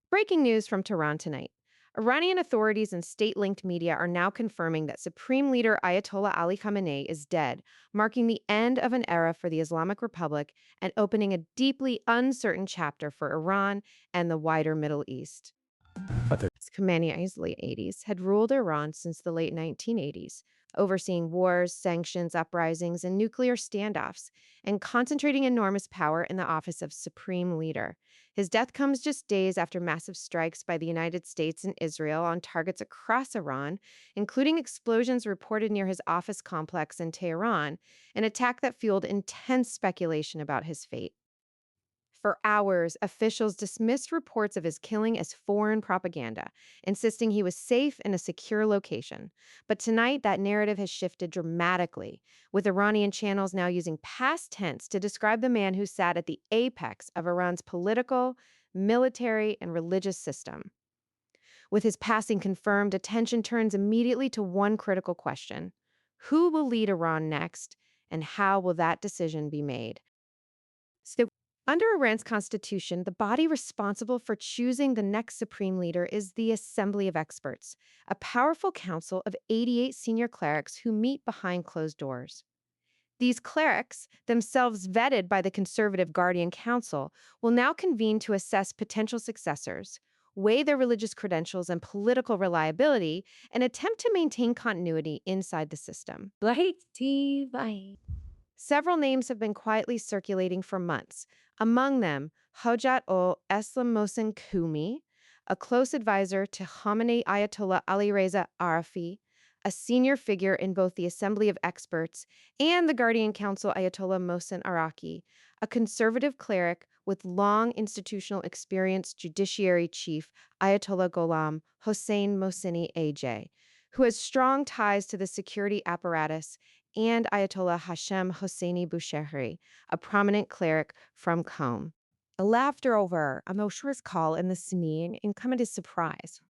Breaking news from Tehran tonight. Iranian authorities and state linked media are now confirming that Supreme Leader Ayatollah Ali Khamenei is dead, marking the end of an era for the Islamic Republic and opening a deeply uncertain chapter for Iran and the wider Middle East. Khamenei's late 80s had ruled Iran since the late 1980s, overseeing wars, sanctions, uprisings, and nuclear standoffs, and concentrating enormous power in the office of supreme leader. His death comes just days after massive strikes by the United States and Israel on targets across Iran, including explosions reported near his office complex in Tehran, an attack that fueled intense speculation about his fate. For hours, officials dismissed reports of his killing as foreign propaganda, insisting he was safe in a secure location. But tonight, that narrative has shifted dramatically, with Iranian channels now using past tense to describe the man who sat at the apex of Iran's political, military, and religious system. With his passing confirmed, attention turns immediately to one critical question: who will lead Iran next, and how will that decision be made? So, under Iran's constitution, the body responsible for choosing the next supreme leader is the Assembly of Experts, a powerful council of 88 senior clerics who meet behind closed doors. These clerics, themselves vetted by the conservative Guardian Council, will now convene to assess potential successors, weigh their religious credentials and political reliability, and attempt to maintain continuity inside the system. Several names have been quietly circulating for months, among them Hojat ol Eslam Mohsen Kumi, a close advisor to Khamenei Ayatollah Ali Reza Arafi, a senior figure in both the Assembly of Experts and the Guardian Council Ayatollah Mohsen Araki, a conservative cleric with long institutional experience Judiciary Chief Ayatollah Gholam Hossein Mohseni AJ, who has strong ties to the security apparatus, and Ayatollah Hashem Hosseini Bushehri, a prominent cleric from Qom. Laughter over Amosher's call in the scene and come as surprise.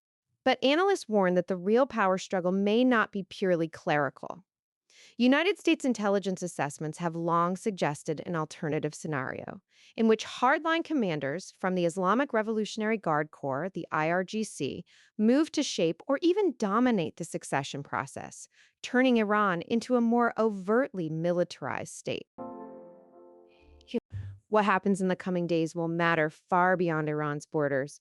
But analysts warn that the real power struggle may not be purely clerical. United States intelligence assessments have long suggested an alternative scenario in which hardline commanders from the Islamic Revolutionary Guard Corps, the IRGC, move to shape or even dominate the succession process, turning Iran into a more overtly militarized state. What happens in the coming days will matter far beyond Iran's borders.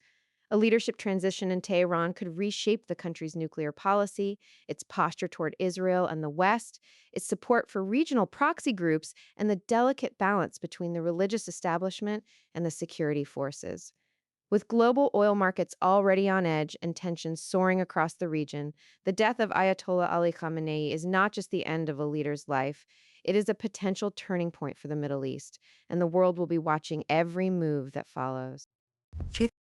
A leadership transition in Tehran could reshape the country's nuclear policy, its posture toward Israel and the West, its support for regional proxy groups, and the delicate balance between the religious establishment and the security forces. With global oil markets already on edge and tensions soaring across the region, the death of Ayatollah Ali Khamenei is not just the end of a leader's life, it is a potential turning point for the Middle East, and the world will be watching every move that follows.